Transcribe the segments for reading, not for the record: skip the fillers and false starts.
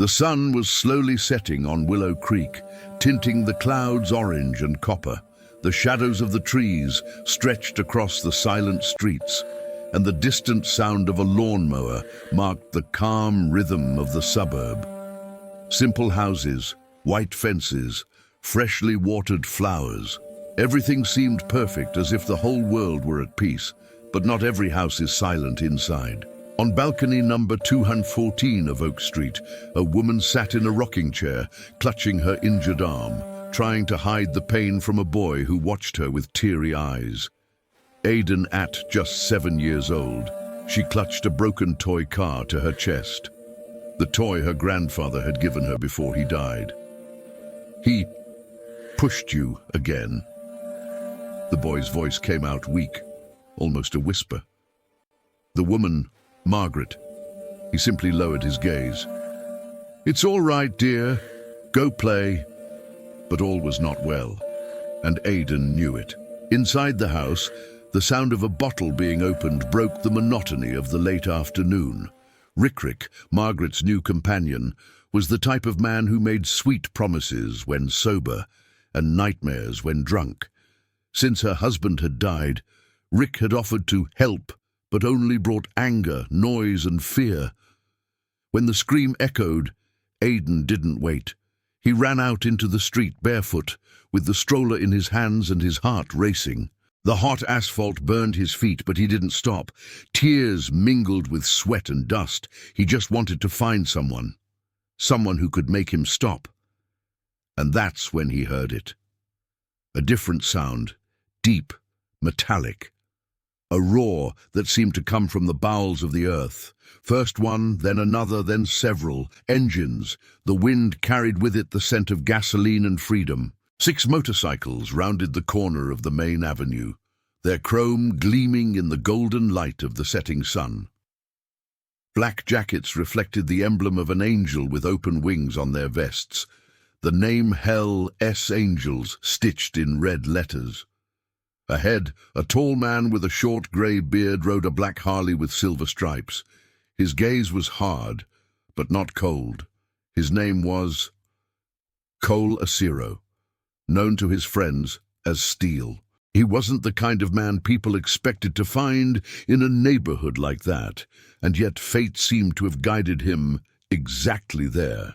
The sun was slowly setting on Willow Creek, tinting the clouds orange and copper. The shadows of the trees stretched across the silent streets, and the distant sound of a lawnmower marked the calm rhythm of the suburb. Simple houses, white fences, freshly watered flowers. Everything seemed perfect, as if the whole world were at peace, but not every house is silent inside. On balcony number 214 of Oak Street, a woman sat in a rocking chair, clutching her injured arm, trying to hide the pain from a boy who watched her with teary eyes. Aiden, at just 7 years old, she clutched a broken toy car to her chest. The toy her grandfather had given her before he died. "He pushed you again." The boy's voice came out weak, almost a whisper. The woman, Margaret. He simply lowered his gaze. "It's all right, dear. Go play." But all was not well, and Aiden knew it. Inside the house, the sound of a bottle being opened broke the monotony of the late afternoon. Rick, Margaret's new companion, was the type of man who made sweet promises when sober and nightmares when drunk. Since her husband had died, Rick had offered to help, but only brought anger, noise, and fear. When the scream echoed, Aiden didn't wait. He ran out into the street barefoot, with the stroller in his hands and his heart racing. The hot asphalt burned his feet, but he didn't stop. Tears mingled with sweat and dust. He just wanted to find someone who could make him stop. And that's when he heard it. A different sound, deep, metallic. A roar that seemed to come from the bowels of the earth. First one, then another, then several. Engines. The wind carried with it the scent of gasoline and freedom. 6 motorcycles rounded the corner of the main avenue, their chrome gleaming in the golden light of the setting sun. Black jackets reflected the emblem of an angel with open wings on their vests, the name Hell S. Angels stitched in red letters. Ahead, a tall man with a short grey beard rode a black Harley with silver stripes. His gaze was hard, but not cold. His name was Cole Acero, known to his friends as Steel. He wasn't the kind of man people expected to find in a neighborhood like that, and yet fate seemed to have guided him exactly there.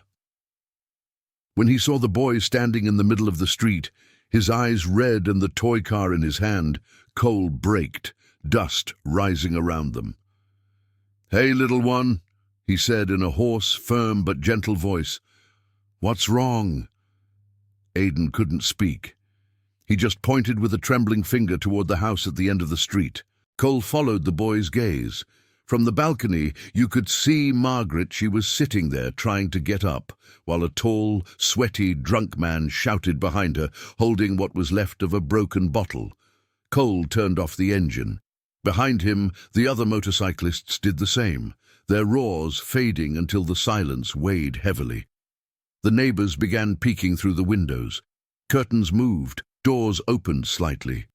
When he saw the boy standing in the middle of the street, his eyes red and the toy car in his hand, Cole braked, dust rising around them. "Hey, little one," he said in a hoarse, firm but gentle voice. "What's wrong?" Aiden couldn't speak. He just pointed with a trembling finger toward the house at the end of the street. Cole followed the boy's gaze. From the balcony, you could see Margaret. She was sitting there trying to get up, while a tall, sweaty, drunk man shouted behind her, holding what was left of a broken bottle. Cole turned off the engine. Behind him, the other motorcyclists did the same, their roars fading until the silence weighed heavily. The neighbors began peeking through the windows. Curtains moved, doors opened slightly.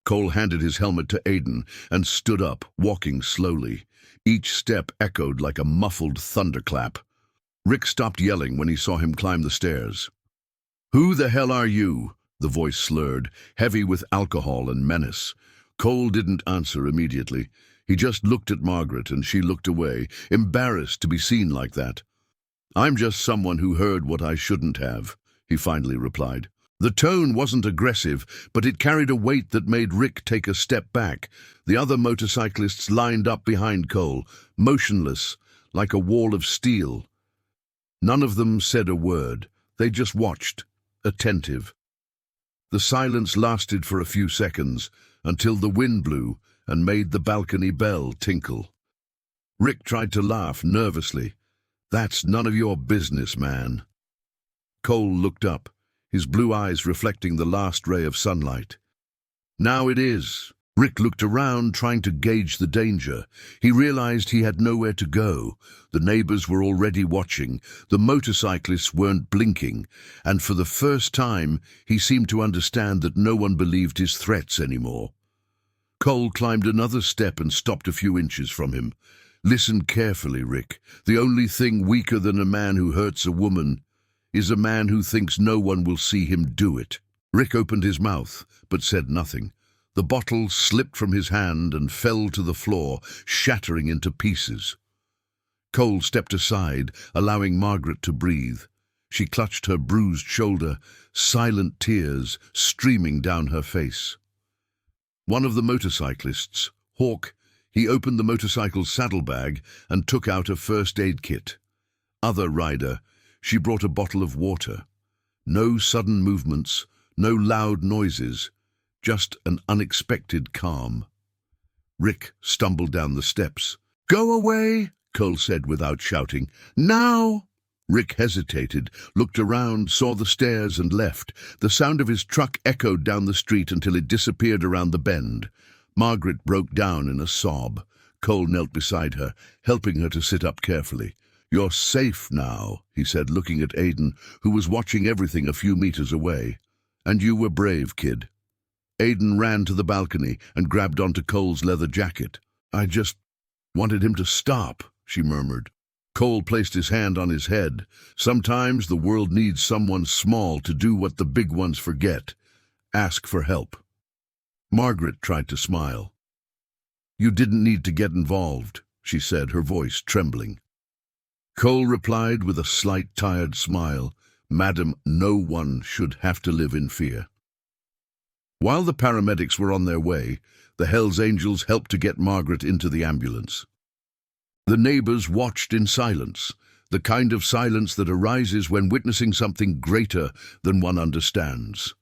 Cole handed his helmet to Aiden and stood up, walking slowly. Each step echoed like a muffled thunderclap. Rick stopped yelling when he saw him climb the stairs. "Who the hell are you?" the voice slurred, heavy with alcohol and menace. Cole didn't answer immediately. He just looked at Margaret, and she looked away, embarrassed to be seen like that. "I'm just someone who heard what I shouldn't have," he finally replied. The tone wasn't aggressive, but it carried a weight that made Rick take a step back. The other motorcyclists lined up behind Cole, motionless, like a wall of steel. None of them said a word. They just watched, attentive. The silence lasted for a few seconds, until the wind blew and made the balcony bell tinkle. Rick tried to laugh nervously. "That's none of your business, man." Cole looked up, his blue eyes reflecting the last ray of sunlight. "Now it is." Rick looked around, trying to gauge the danger. He realized he had nowhere to go. The neighbors were already watching. The motorcyclists weren't blinking. And for the first time, he seemed to understand that no one believed his threats anymore. Cole climbed another step and stopped a few inches from him. Listen carefully, Rick. The only thing weaker than a man who hurts a woman is a man who thinks no one will see him do it. Rick opened his mouth, but said nothing. The bottle slipped from his hand and fell to the floor, shattering into pieces. Cole stepped aside, allowing Margaret to breathe. She clutched her bruised shoulder, silent tears streaming down her face. One of the motorcyclists, Hawk, he opened the motorcycle's saddlebag and took out a first aid kit. Other rider, she brought a bottle of water. No sudden movements, no loud noises, just an unexpected calm. Rick stumbled down the steps. "Go away," Cole said without shouting. "Now!" Rick hesitated, looked around, saw the stairs and left. The sound of his truck echoed down the street until it disappeared around the bend. Margaret broke down in a sob. Cole knelt beside her, helping her to sit up carefully. "You're safe now," he said, looking at Aiden, who was watching everything a few meters away. "And you were brave, kid." Aiden ran to the balcony and grabbed onto Cole's leather jacket. "I just wanted him to stop," she murmured. Cole placed his hand on his head. "Sometimes the world needs someone small to do what the big ones forget. Ask for help." Margaret tried to smile. "You didn't need to get involved," she said, her voice trembling. Cole replied with a slight, tired smile, "Madam, no one should have to live in fear." While the paramedics were on their way, the Hells Angels helped to get Margaret into the ambulance. The neighbors watched in silence, the kind of silence that arises when witnessing something greater than one understands.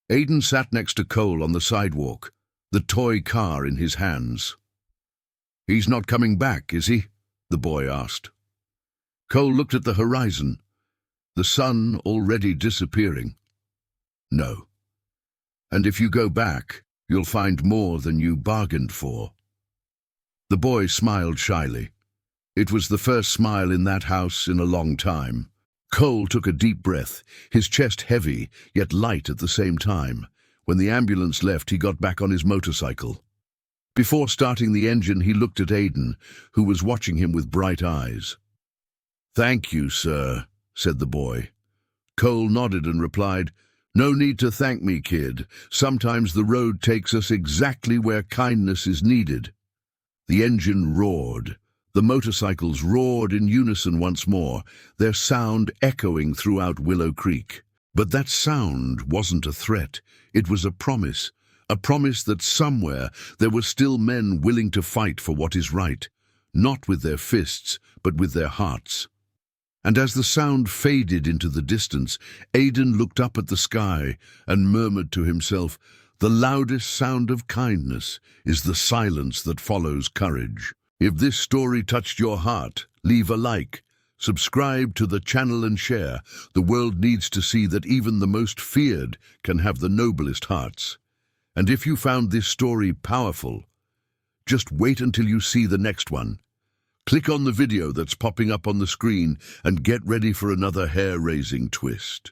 Aiden sat next to Cole on the sidewalk, the toy car in his hands. "He's not coming back, is he?" the boy asked. Cole looked at the horizon, the sun already disappearing. "No. And if you go back, you'll find more than you bargained for." The boy smiled shyly. It was the first smile in that house in a long time. Cole took a deep breath, his chest heavy, yet light at the same time. When the ambulance left, he got back on his motorcycle. Before starting the engine, he looked at Aiden, who was watching him with bright eyes. "Thank you, sir," said the boy. Cole nodded and replied, "No need to thank me, kid. Sometimes the road takes us exactly where kindness is needed." The engine roared. The motorcycles roared in unison once more, their sound echoing throughout Willow Creek. But that sound wasn't a threat. It was a promise that somewhere there were still men willing to fight for what is right, not with their fists, but with their hearts. And as the sound faded into the distance, Aiden looked up at the sky and murmured to himself, "The loudest sound of kindness is the silence that follows courage." If this story touched your heart, leave a like, subscribe to the channel and share. The world needs to see that even the most feared can have the noblest hearts. And if you found this story powerful, just wait until you see the next one. Click on the video that's popping up on the screen and get ready for another hair-raising twist.